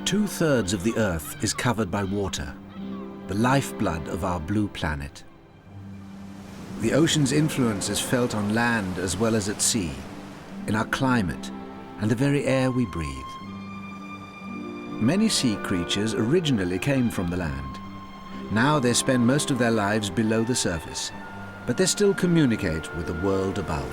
2/3 of the Earth is covered by water, the lifeblood of our blue planet. The ocean's influence is felt on land as well as at sea, in our climate and the very air we breathe. Many sea creatures originally came from the land. Now they spend most of their lives below the surface, but they still communicate with the world above.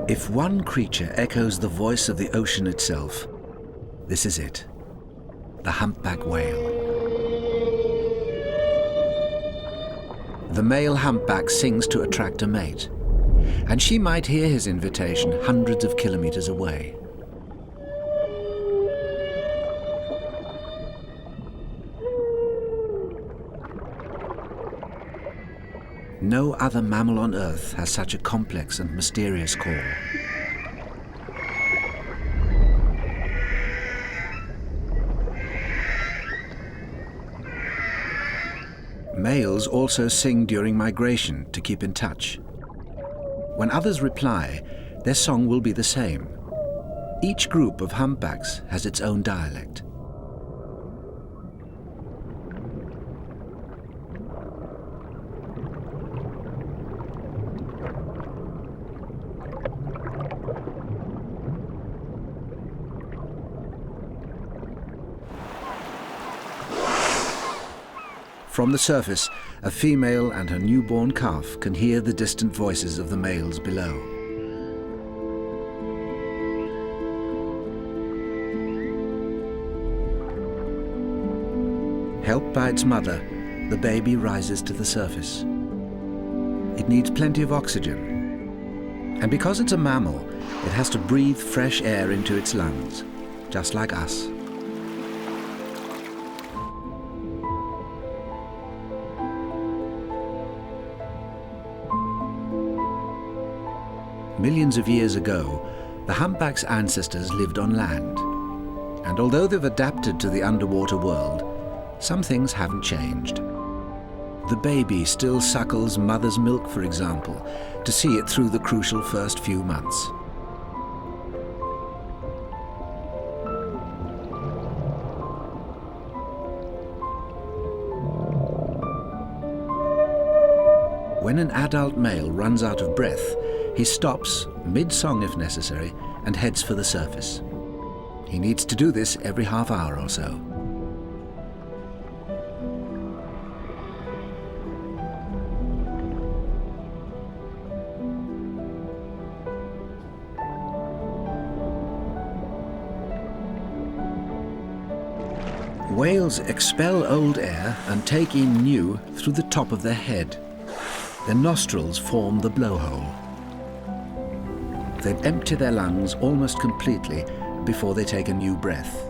If one creature echoes the voice of the ocean itself, this is it, the humpback whale. The male humpback sings to attract a mate, and she might hear his invitation hundreds of kilometers away. No other mammal on Earth has such a complex and mysterious call. Males also sing during migration to keep in touch. When others reply, their song will be the same. Each group of humpbacks has its own dialect. From the surface, a female and her newborn calf can hear the distant voices of the males below. Helped by its mother, the baby rises to the surface. It needs plenty of oxygen. And because it's a mammal, it has to breathe fresh air into its lungs, just like us. Millions of years ago, the humpback's ancestors lived on land. And although they've adapted to the underwater world, some things haven't changed. The baby still suckles mother's milk, for example, to see it through the crucial first few months. When an adult male runs out of breath, he stops, mid-song if necessary, and heads for the surface. He needs to do this every half hour or so. Whales expel old air and take in new through the top of their head. Their nostrils form the blowhole. They empty their lungs almost completely before they take a new breath.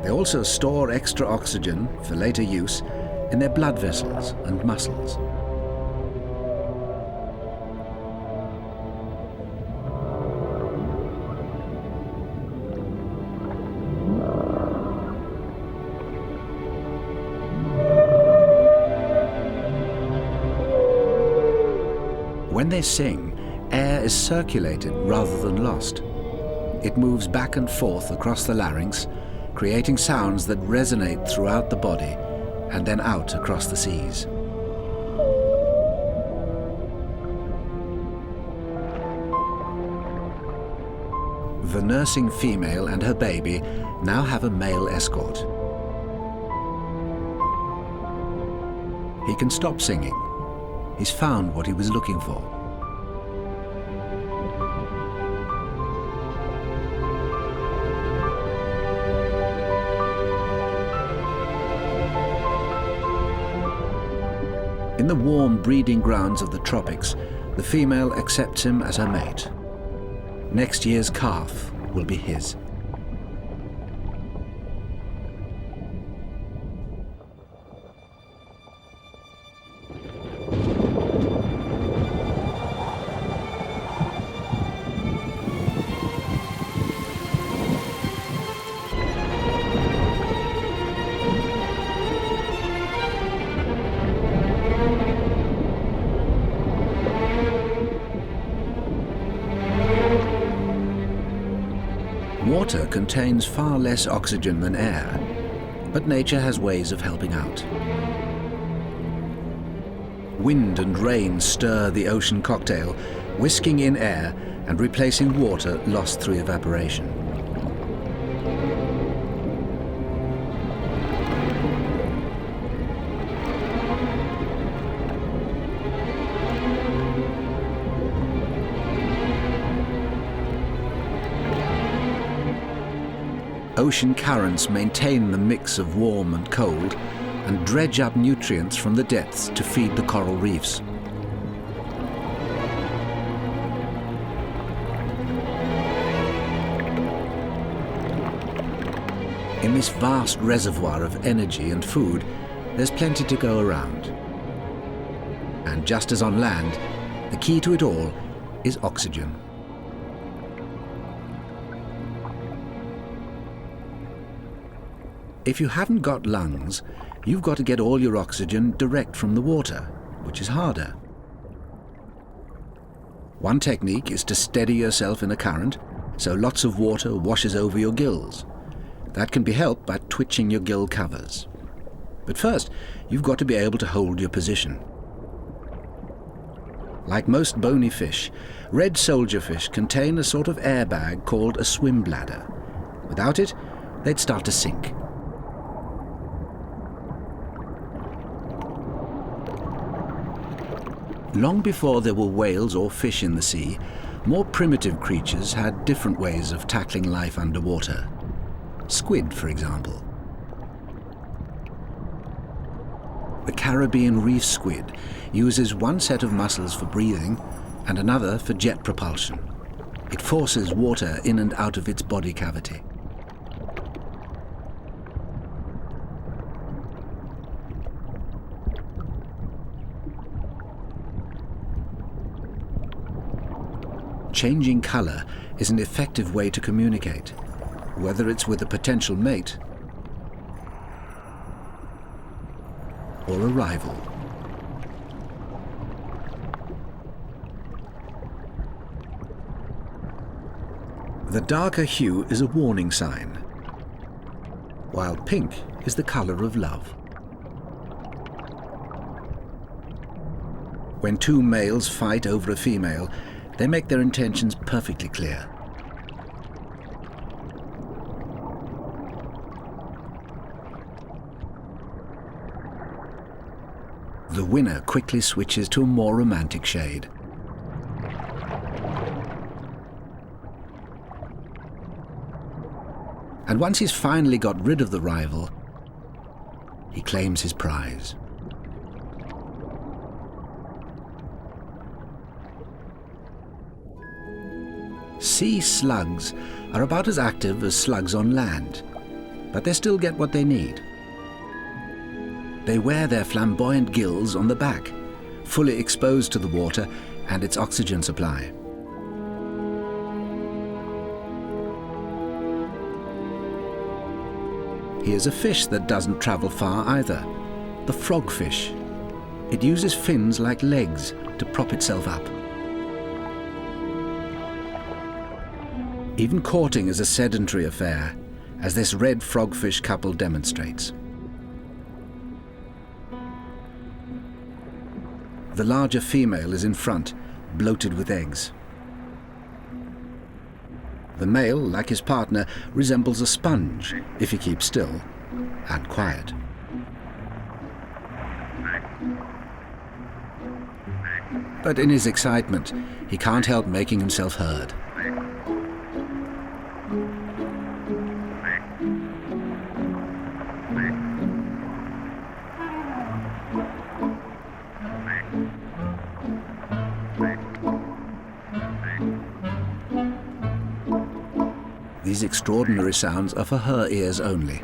They also store extra oxygen for later use in their blood vessels and muscles. When they sing, air is circulated rather than lost. It moves back and forth across the larynx, creating sounds that resonate throughout the body and then out across the seas. The nursing female and her baby now have a male escort. He can stop singing. He's found what he was looking for. In the warm breeding grounds of the tropics, the female accepts him as her mate. next year's calf will be his. Water contains far less oxygen than air, but nature has ways of helping out. Wind and rain stir the ocean cocktail, whisking in air and replacing water lost through evaporation. Ocean currents maintain the mix of warm and cold and dredge up nutrients from the depths to feed the coral reefs. In this vast reservoir of energy and food, there's plenty to go around. And just as on land, the key to it all is oxygen. If you haven't got lungs, you've got to get all your oxygen direct from the water, which is harder. One technique is to steady yourself in a current, so lots of water washes over your gills. That can be helped by twitching your gill covers. But first, you've got to be able to hold your position. Like most bony fish, red soldierfish contain a sort of airbag called a swim bladder. Without it, they'd start to sink. Long before there were whales or fish in the sea, more primitive creatures had different ways of tackling life underwater. Squid, for example. The Caribbean reef squid uses one set of muscles for breathing and another for jet propulsion. It forces water in and out of its body cavity. Changing color is an effective way to communicate, whether it's with a potential mate or a rival. The darker hue is a warning sign, while pink is the color of love. When two males fight over a female, they make their intentions perfectly clear. The winner quickly switches to a more romantic shade. And once he's finally got rid of the rival, he claims his prize. Sea slugs are about as active as slugs on land, but they still get what they need. They wear their flamboyant gills on the back, fully exposed to the water and its oxygen supply. Here's a fish that doesn't travel far either, the frogfish. It uses fins like legs to prop itself up. Even courting is a sedentary affair, as this red frogfish couple demonstrates. The larger female is in front, bloated with eggs. The male, like his partner, resembles a sponge if he keeps still and quiet. But in his excitement, he can't help making himself heard. These extraordinary sounds are for her ears only.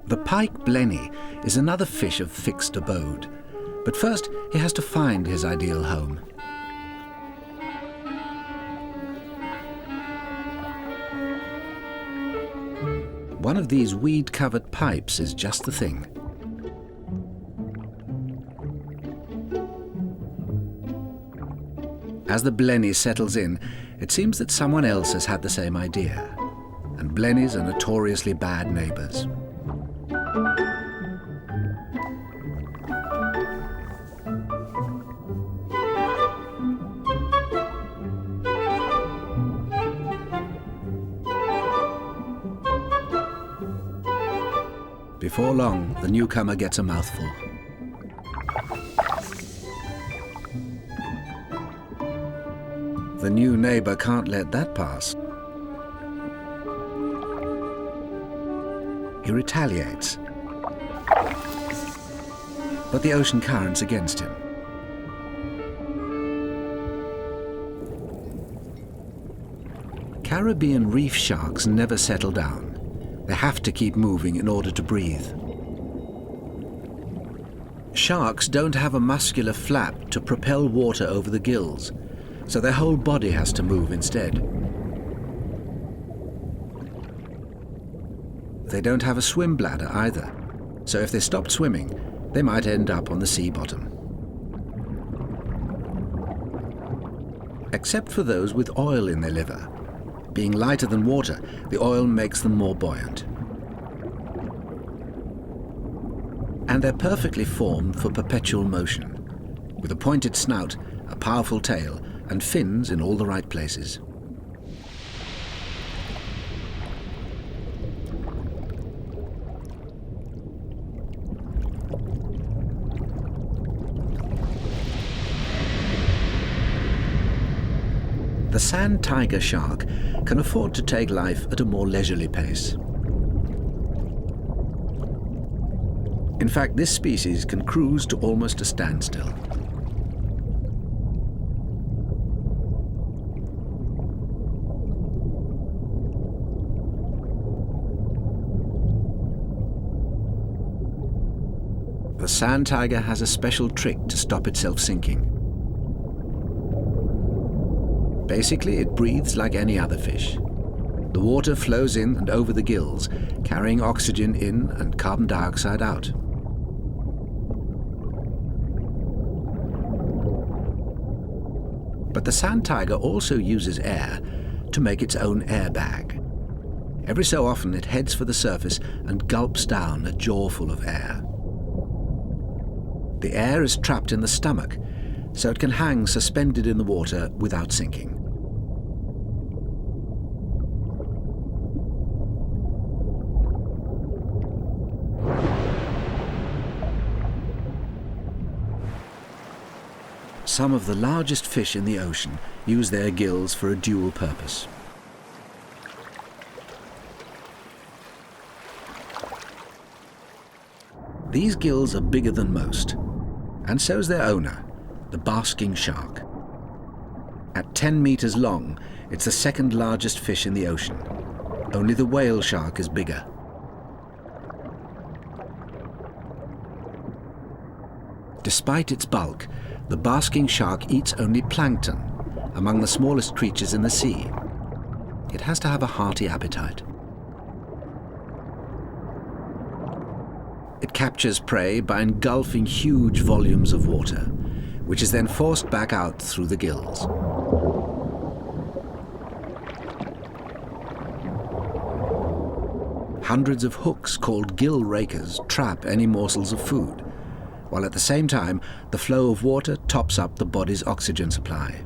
The pike blenny is another fish of fixed abode, but first he has to find his ideal home. One of these weed-covered pipes is just the thing. As the blenny settles in, it seems that someone else has had the same idea, and blennies are notoriously bad neighbors. Before long, the newcomer gets a mouthful. The new neighbor can't let that pass. He retaliates. But the ocean current's against him. Caribbean reef sharks never settle down. They have to keep moving in order to breathe. Sharks don't have a muscular flap to propel water over the gills, so their whole body has to move instead. They don't have a swim bladder either, so if they stopped swimming, they might end up on the sea bottom. Except for those with oil in their liver. Being lighter than water, the oil makes them more buoyant. And they're perfectly formed for perpetual motion, with a pointed snout, a powerful tail, and fins in all the right places. The sand tiger shark can afford to take life at a more leisurely pace. In fact, this species can cruise to almost a standstill. The sand tiger has a special trick to stop itself sinking. Basically, it breathes like any other fish. The water flows in and over the gills, carrying oxygen in and carbon dioxide out. But the sand tiger also uses air to make its own airbag. Every so often it heads for the surface and gulps down a jaw full of air. The air is trapped in the stomach, so it can hang suspended in the water without sinking. Some of the largest fish in the ocean use their gills for a dual purpose. These gills are bigger than most, and so's their owner, the basking shark. At 10 meters long, it's the second largest fish in the ocean. Only the whale shark is bigger. Despite its bulk, the basking shark eats only plankton, among the smallest creatures in the sea. It has to have a hearty appetite. It captures prey by engulfing huge volumes of water, which is then forced back out through the gills. Hundreds of hooks called gill rakers trap any morsels of food, while at the same time the flow of water tops up the body's oxygen supply.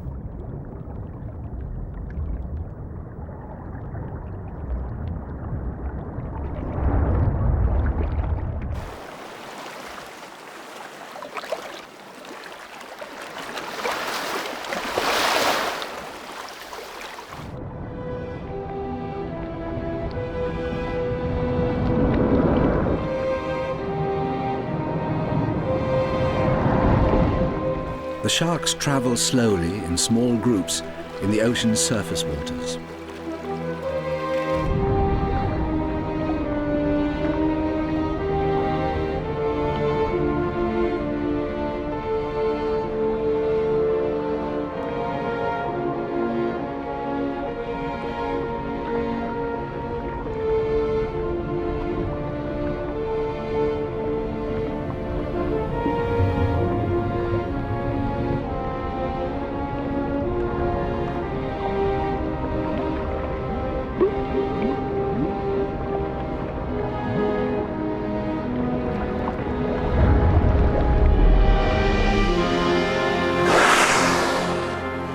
The sharks travel slowly in small groups in the ocean's surface waters.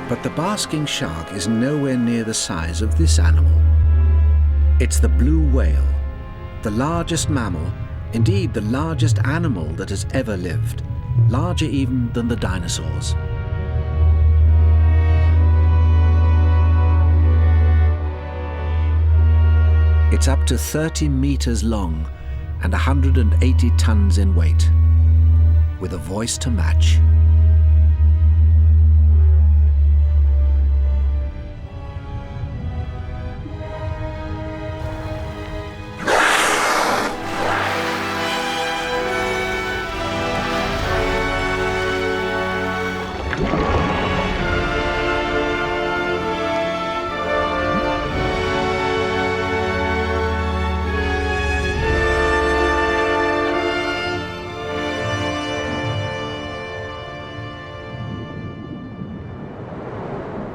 But the basking shark is nowhere near the size of this animal. It's the blue whale, the largest mammal, indeed the largest animal that has ever lived, larger even than the dinosaurs. It's up to 30 meters long and 180 tons in weight, with a voice to match.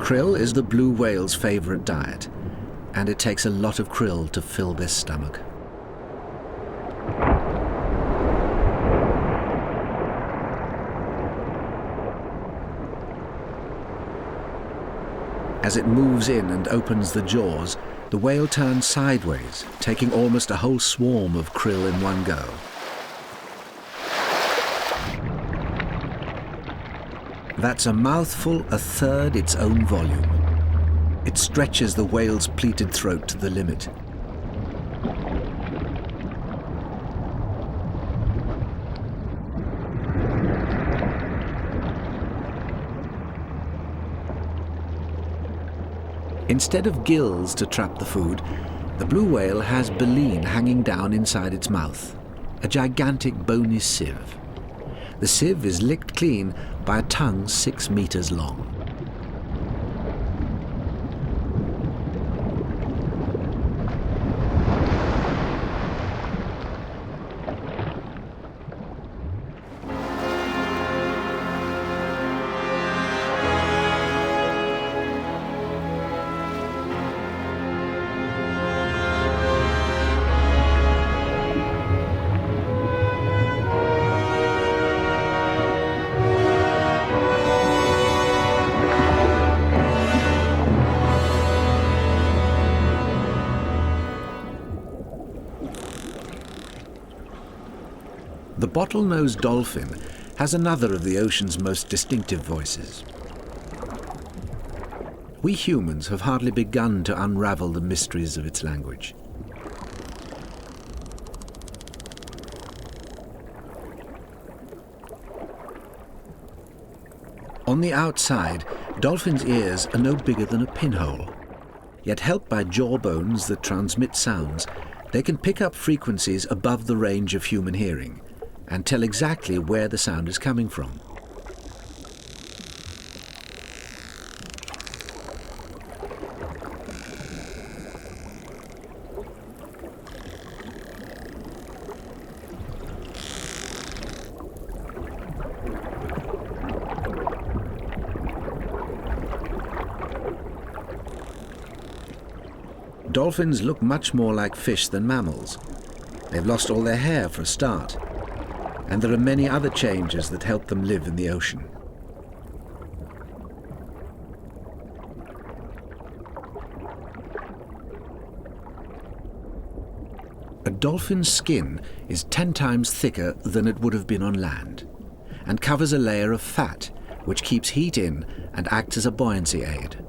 Krill is the blue whale's favorite diet, and it takes a lot of krill to fill this stomach. As it moves in and opens the jaws, the whale turns sideways, taking almost a whole swarm of krill in one go. That's a mouthful a third its own volume. It stretches the whale's pleated throat to the limit. Instead of gills to trap the food, the blue whale has baleen hanging down inside its mouth, a gigantic bony sieve. The sieve is licked clean by a tongue 6 meters long. The bottlenose dolphin has another of the ocean's most distinctive voices. We humans have hardly begun to unravel the mysteries of its language. On the outside, dolphins' ears are no bigger than a pinhole. Yet helped by jaw bones that transmit sounds, they can pick up frequencies above the range of human hearing and tell exactly where the sound is coming from. Dolphins look much more like fish than mammals. They've lost all their hair for a start, and there are many other changes that help them live in the ocean. A dolphin's skin is 10 times thicker than it would have been on land, and covers a layer of fat, which keeps heat in and acts as a buoyancy aid.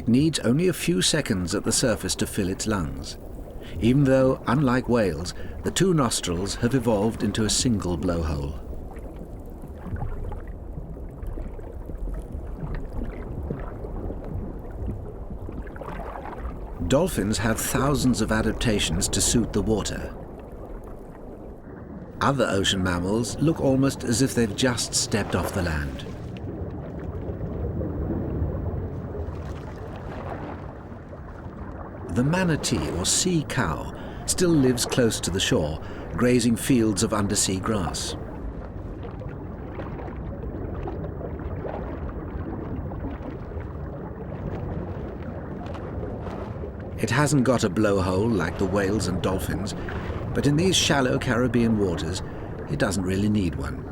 It needs only a few seconds at the surface to fill its lungs, even though, unlike whales, the two nostrils have evolved into a single blowhole. Dolphins have thousands of adaptations to suit the water. Other ocean mammals look almost as if they've just stepped off the land. The manatee or sea cow still lives close to the shore, grazing fields of undersea grass. It hasn't got a blowhole like the whales and dolphins, but in these shallow Caribbean waters, it doesn't really need one.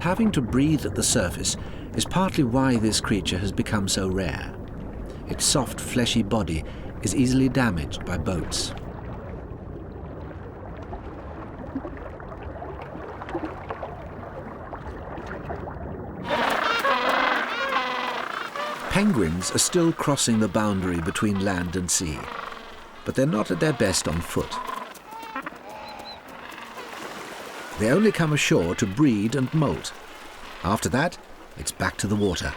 Having to breathe at the surface is partly why this creature has become so rare. Its soft, fleshy body is easily damaged by boats. Penguins are still crossing the boundary between land and sea, but they're not at their best on foot. They only come ashore to breed and molt. After that, it's back to the water.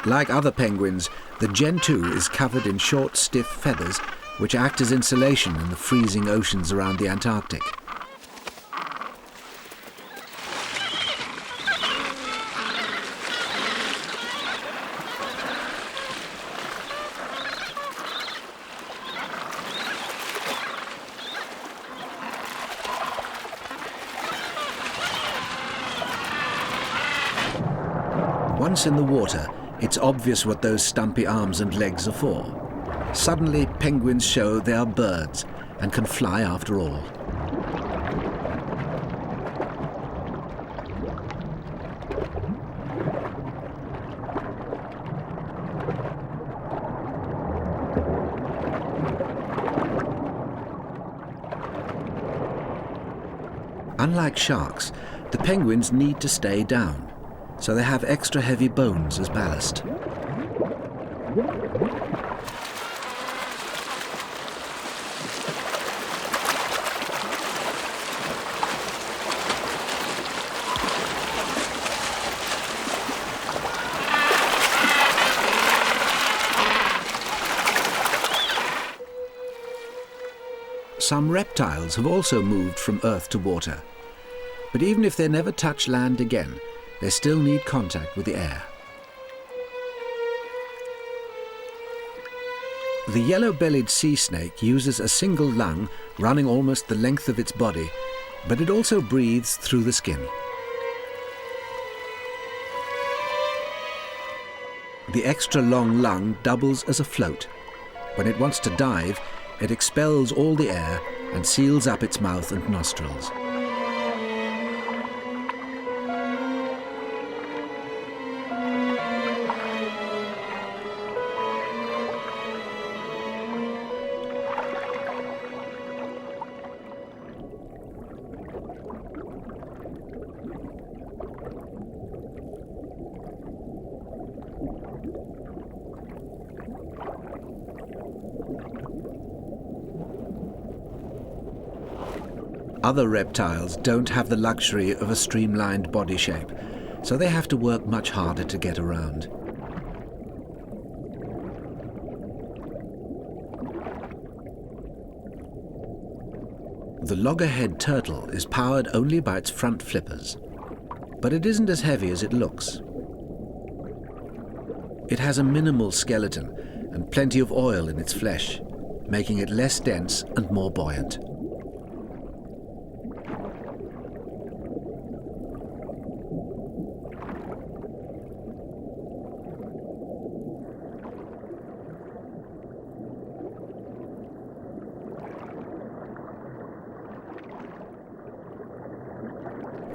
Like other penguins, the gentoo is covered in short, stiff feathers which act as insulation in the freezing oceans around the Antarctic. Once in the water, it's obvious what those stumpy arms and legs are for. Suddenly, penguins show they are birds and can fly after all. Unlike sharks, the penguins need to stay down, so they have extra heavy bones as ballast. Some reptiles have also moved from earth to water, but even if they never touch land again, they still need contact with the air. The yellow-bellied sea snake uses a single lung running almost the length of its body, but it also breathes through the skin. The extra long lung doubles as a float. When it wants to dive, it expels all the air and seals up its mouth and nostrils. Other reptiles don't have the luxury of a streamlined body shape, so they have to work much harder to get around. The loggerhead turtle is powered only by its front flippers, but it isn't as heavy as it looks. It has a minimal skeleton and plenty of oil in its flesh, making it less dense and more buoyant.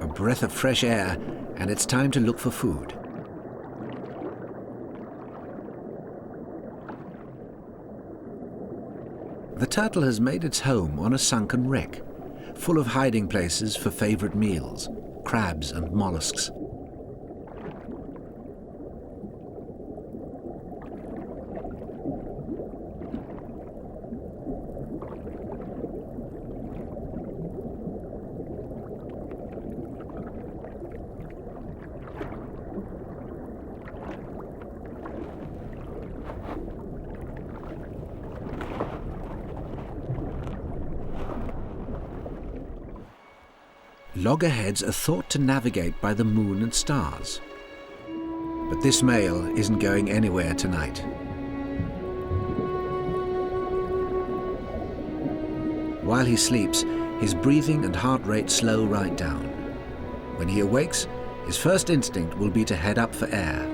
A breath of fresh air, and it's time to look for food. The turtle has made its home on a sunken wreck, full of hiding places for favorite meals, crabs and mollusks. Loggerheads are thought to navigate by the moon and stars. But this male isn't going anywhere tonight. While he sleeps, his breathing and heart rate slow right down. When he awakes, his first instinct will be to head up for air.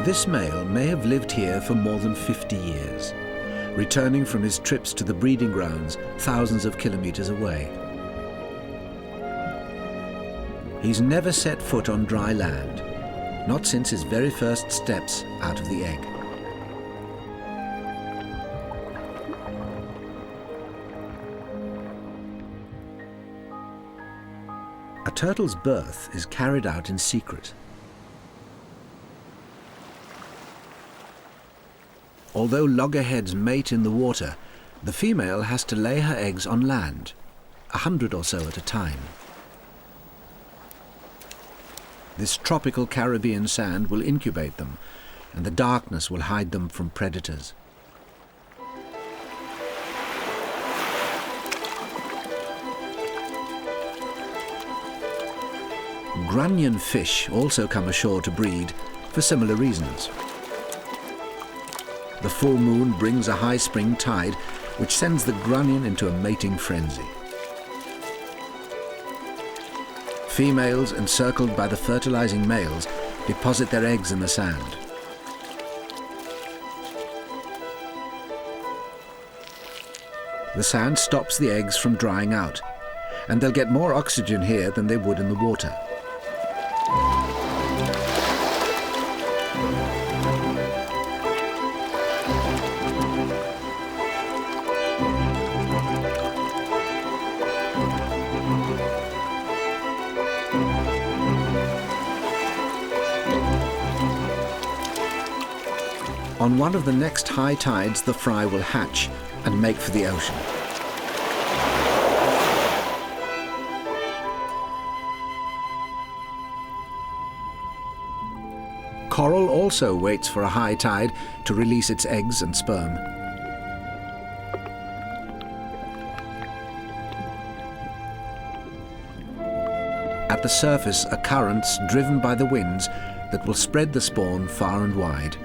This male may have lived here for more than 50 years, returning from his trips to the breeding grounds thousands of kilometers away. He's never set foot on dry land, not since his very first steps out of the egg. A turtle's birth is carried out in secret. Although loggerheads mate in the water, the female has to lay her eggs on land, 100 or so at a time. This tropical Caribbean sand will incubate them, and the darkness will hide them from predators. Grunion fish also come ashore to breed for similar reasons. The full moon brings a high spring tide, which sends the grunion into a mating frenzy. Females, encircled by the fertilizing males, deposit their eggs in the sand. The sand stops the eggs from drying out, and they'll get more oxygen here than they would in the water. On one of the next high tides, the fry will hatch and make for the ocean. Coral also waits for a high tide to release its eggs and sperm. At the surface are currents driven by the winds that will spread the spawn far and wide.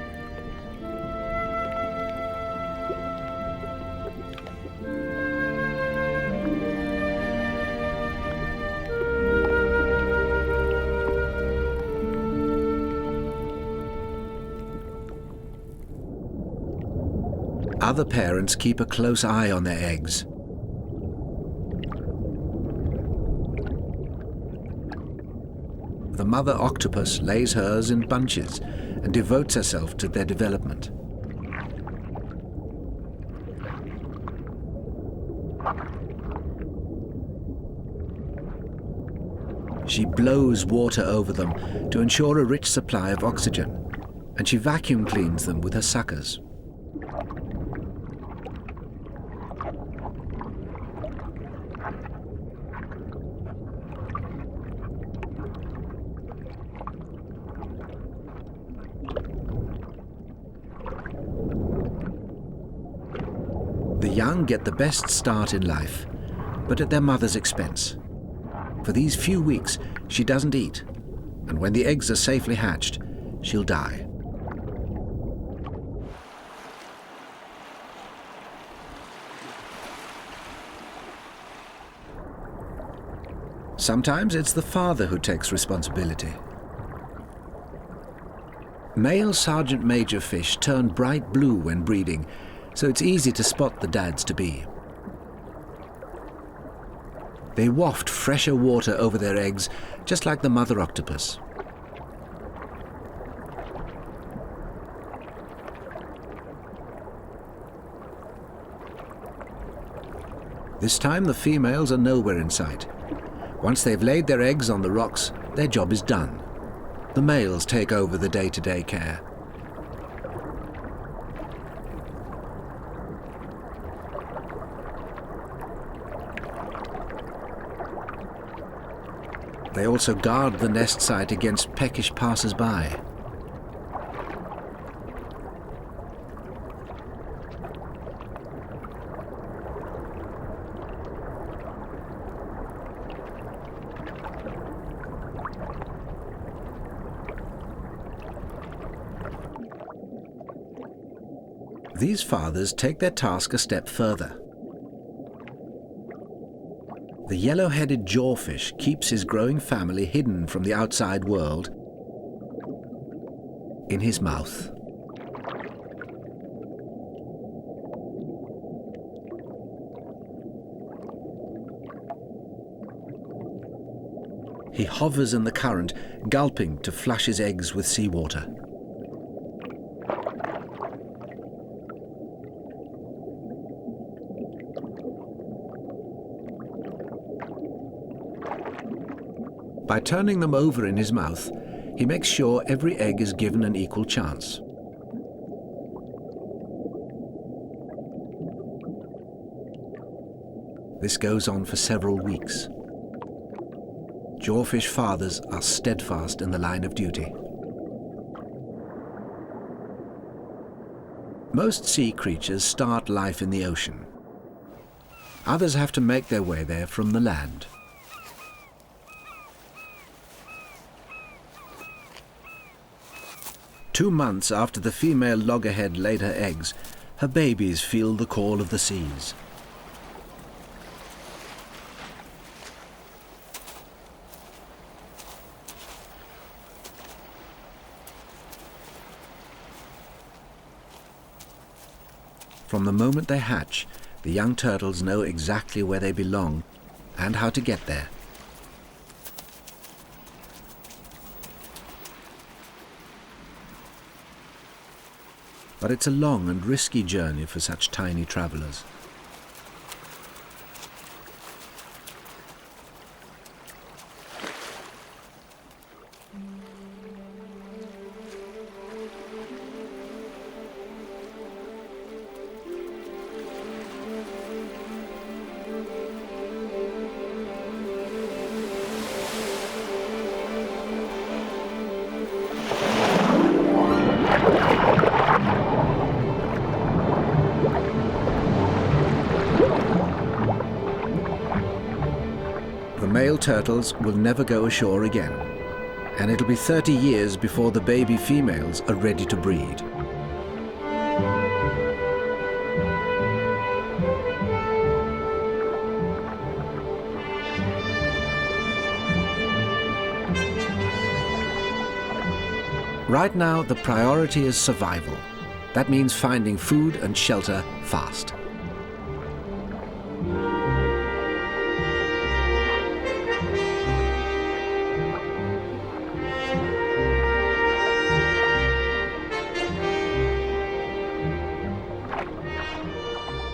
Other parents keep a close eye on their eggs. The mother octopus lays hers in bunches and devotes herself to their development. She blows water over them to ensure a rich supply of oxygen, and she vacuum cleans them with her suckers. The young get the best start in life, but at their mother's expense. For these few weeks, she doesn't eat, and when the eggs are safely hatched, she'll die. Sometimes it's the father who takes responsibility. Male sergeant major fish turn bright blue when breeding, so it's easy to spot the dads-to-be. They waft fresher water over their eggs, just like the mother octopus. This time the females are nowhere in sight. Once they've laid their eggs on the rocks, their job is done. The males take over the day-to-day care. They also guard the nest site against peckish passers-by. These fathers take their task a step further. The yellow-headed jawfish keeps his growing family hidden from the outside world in his mouth. He hovers in the current, gulping to flush his eggs with seawater. By turning them over in his mouth, he makes sure every egg is given an equal chance. This goes on for several weeks. Jawfish fathers are steadfast in the line of duty. Most sea creatures start life in the ocean. Others have to make their way there from the land. Two months after the female loggerhead laid her eggs, her babies feel the call of the seas. From the moment they hatch, the young turtles know exactly where they belong and how to get there. But it's a long and risky journey for such tiny travelers. Male turtles will never go ashore again, and it'll be 30 years before the baby females are ready to breed. Right now, the priority is survival. That means finding food and shelter fast.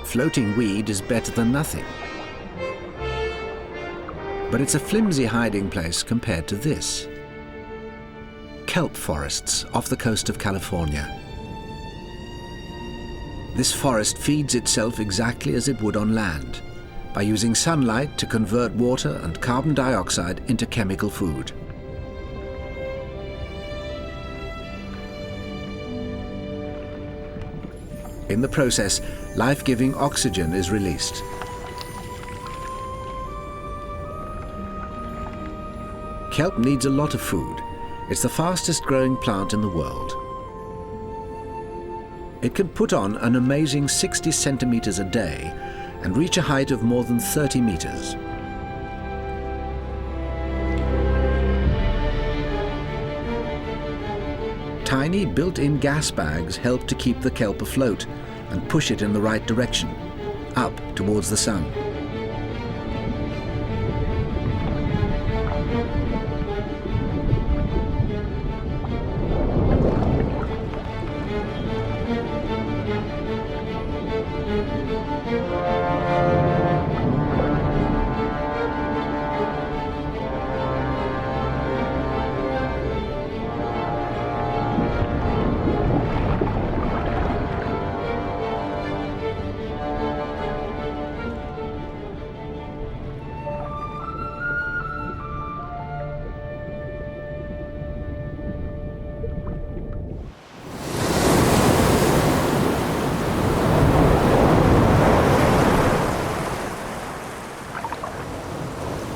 Floating weed is better than nothing. But it's a flimsy hiding place compared to this. Kelp forests off the coast of California. This forest feeds itself exactly as it would on land, by using sunlight to convert water and carbon dioxide into chemical food. In the process, life-giving oxygen is released. Kelp needs a lot of food. It's the fastest growing plant in the world. It can put on an amazing 60 centimeters a day and reach a height of more than 30 meters. Tiny built-in gas bags help to keep the kelp afloat and push it in the right direction, up towards the sun.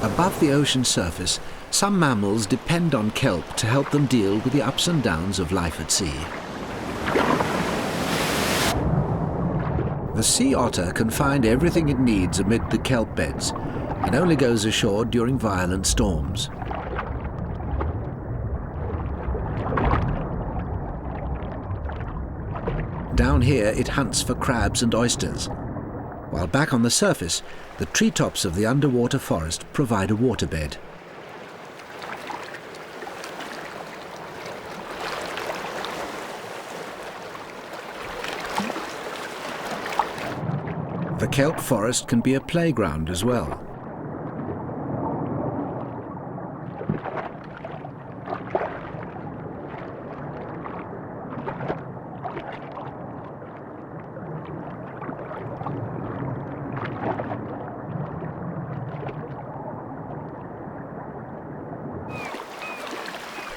Above the ocean surface, some mammals depend on kelp to help them deal with the ups and downs of life at sea. The sea otter can find everything it needs amid the kelp beds and only goes ashore during violent storms. Down here it hunts for crabs and oysters, while back on the surface, the treetops of the underwater forest provide a waterbed. The kelp forest can be a playground as well.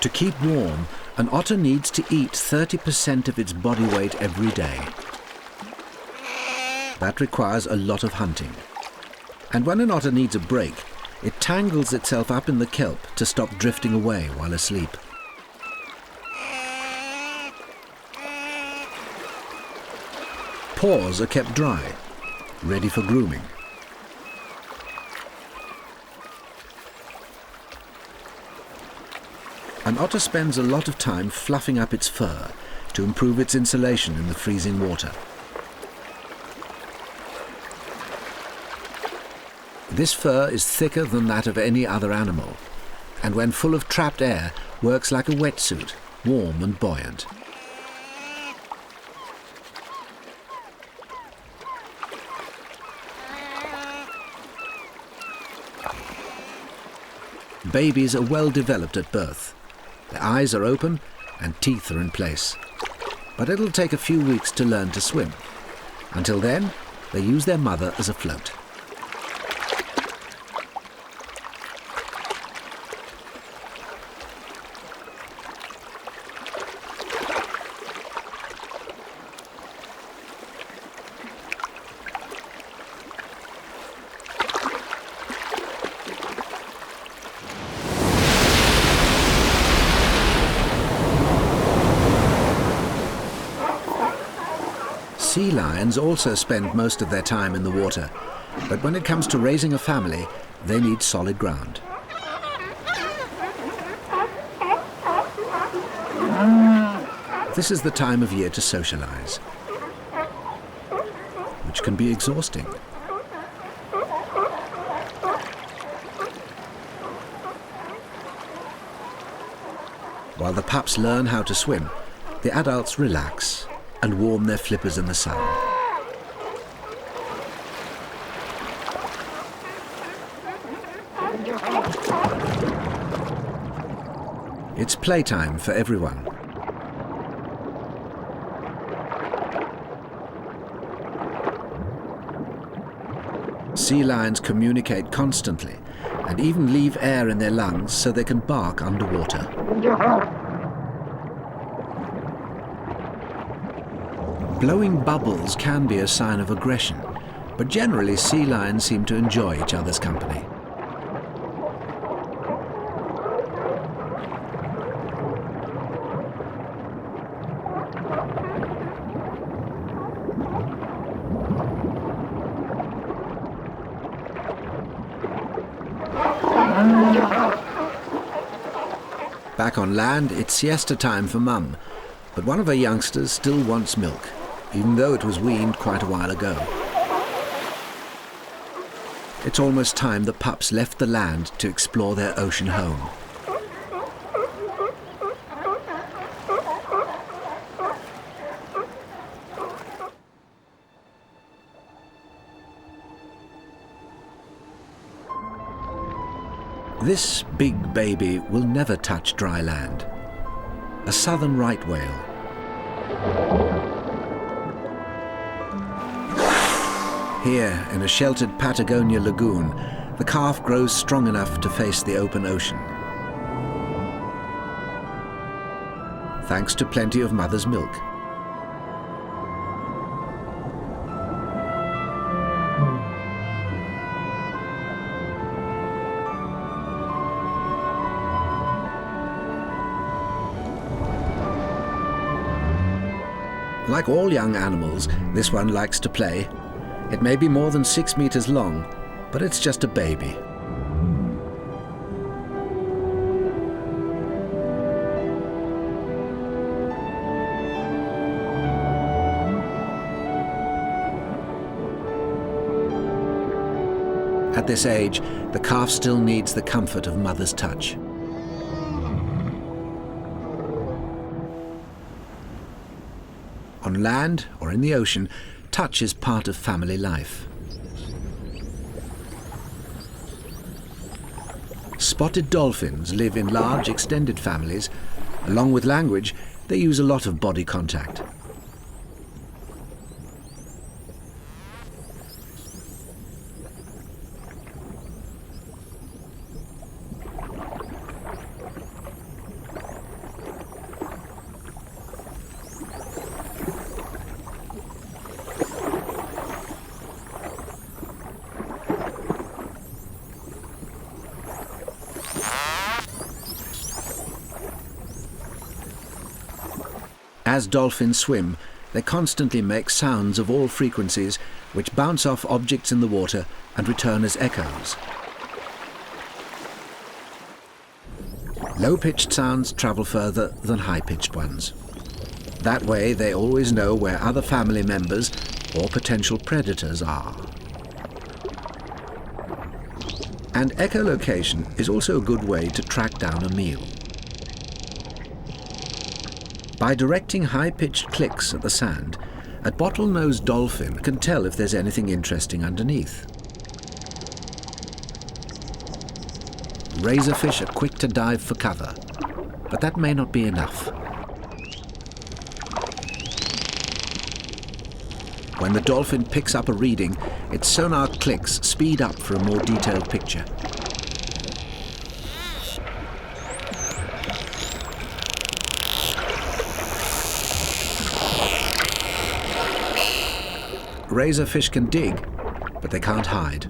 To keep warm, an otter needs to eat 30% of its body weight every day. That requires a lot of hunting. And when an otter needs a break, it tangles itself up in the kelp to stop drifting away while asleep. Paws are kept dry, ready for grooming. An otter spends a lot of time fluffing up its fur to improve its insulation in the freezing water. This fur is thicker than that of any other animal, and when full of trapped air, works like a wetsuit, warm and buoyant. Babies are well developed at birth. Their eyes are open and teeth are in place. But it'll take a few weeks to learn to swim. Until then, they use their mother as a float. Sea lions also spend most of their time in the water, but when it comes to raising a family, they need solid ground. This is the time of year to socialize, which can be exhausting. While the pups learn how to swim, the adults relax and warm their flippers in the sun. It's playtime for everyone. Sea lions communicate constantly and even leave air in their lungs so they can bark underwater. Blowing bubbles can be a sign of aggression, but generally sea lions seem to enjoy each other's company. Back on land, it's siesta time for Mum, but one of her youngsters still wants milk, even though it was weaned quite a while ago. It's almost time the pups left the land to explore their ocean home. This big baby will never touch dry land. A southern right whale. Here, in a sheltered Patagonia lagoon, the calf grows strong enough to face the open ocean. Thanks to plenty of mother's milk. Like all young animals, this one likes to play. It may be more than 6 meters long, but it's just a baby. At this age, the calf still needs the comfort of mother's touch. On land or in the ocean, touch is part of family life. Spotted dolphins live in large extended families. Along with language, they use a lot of body contact. As dolphins swim, they constantly make sounds of all frequencies which bounce off objects in the water and return as echoes. Low-pitched sounds travel further than high-pitched ones. That way they always know where other family members or potential predators are. And echolocation is also a good way to track down a meal. By directing high-pitched clicks at the sand, a bottlenose dolphin can tell if there's anything interesting underneath. Razorfish are quick to dive for cover, but that may not be enough. When the dolphin picks up a reading, its sonar clicks speed up for a more detailed picture. Razorfish can dig, but they can't hide.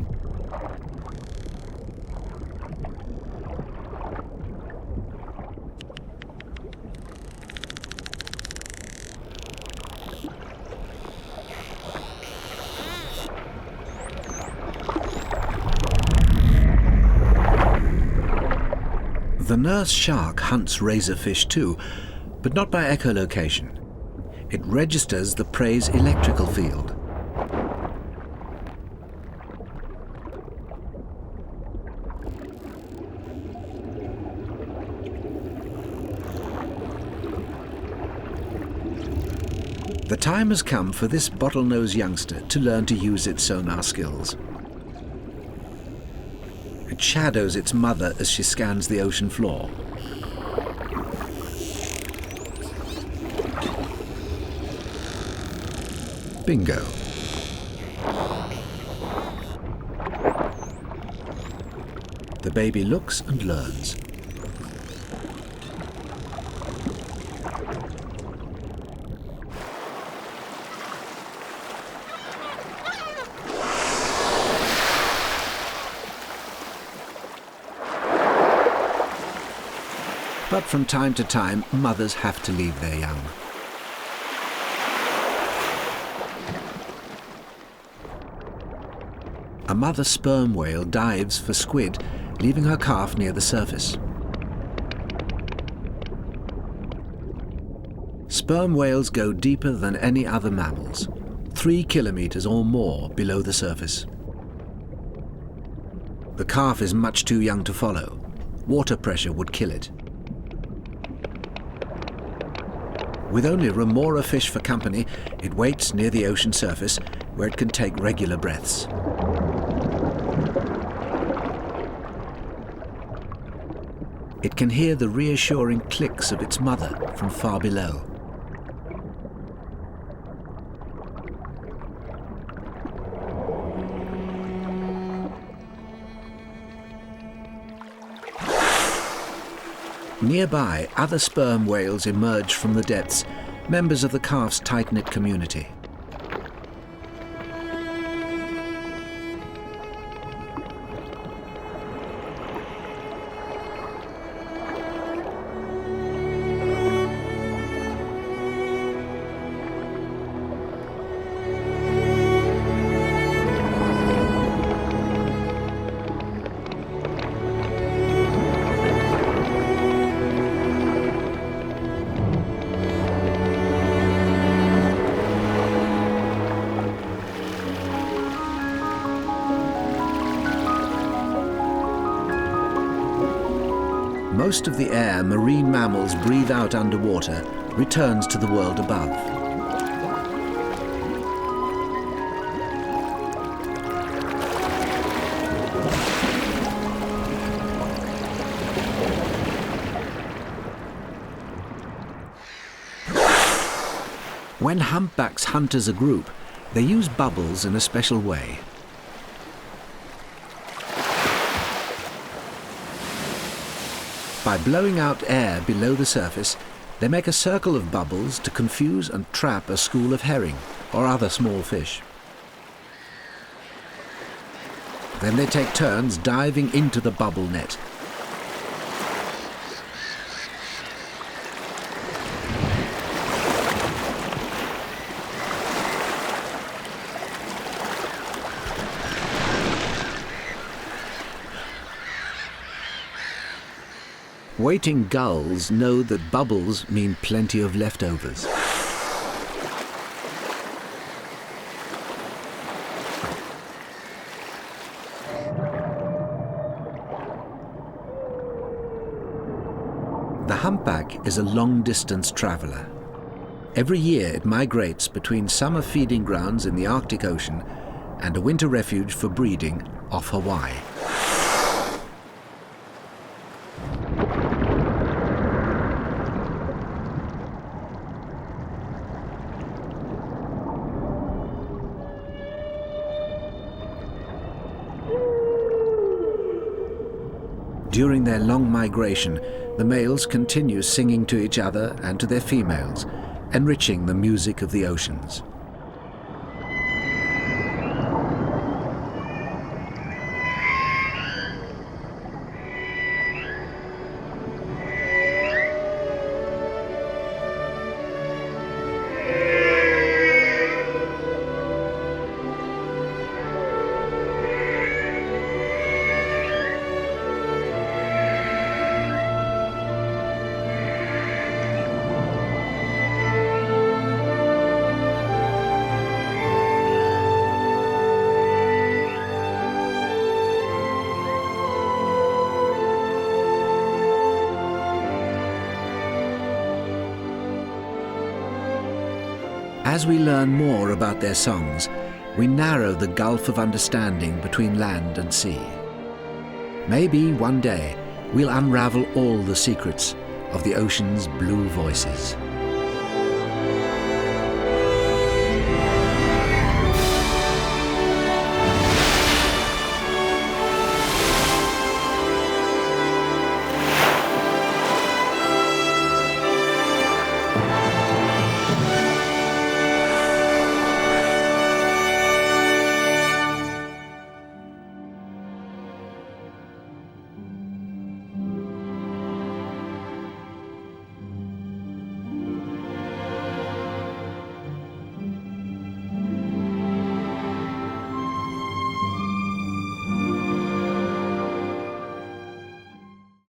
The nurse shark hunts razorfish too, but not by echolocation. It registers the prey's electrical field. The time has come for this bottlenose youngster to learn to use its sonar skills. It shadows its mother as she scans the ocean floor. Bingo. The baby looks and learns. But from time to time, mothers have to leave their young. A mother sperm whale dives for squid, leaving her calf near the surface. Sperm whales go deeper than any other mammals, 3 kilometers or more below the surface. The calf is much too young to follow. Water pressure would kill it. With only remora fish for company, it waits near the ocean surface, where it can take regular breaths. It can hear the reassuring clicks of its mother from far below. Nearby, other sperm whales emerge from the depths, members of the calf's tight-knit community. Most of the air marine mammals breathe out underwater returns to the world above. When humpbacks hunt as a group, they use bubbles in a special way. By blowing out air below the surface, they make a circle of bubbles to confuse and trap a school of herring or other small fish. Then they take turns diving into the bubble net. Waiting gulls know that bubbles mean plenty of leftovers. The humpback is a long-distance traveler. Every year it migrates between summer feeding grounds in the Arctic Ocean and a winter refuge for breeding off Hawaii. During their long migration, the males continue singing to each other and to their females, enriching the music of the oceans. As we learn more about their songs, we narrow the gulf of understanding between land and sea. Maybe one day we'll unravel all the secrets of the ocean's blue voices.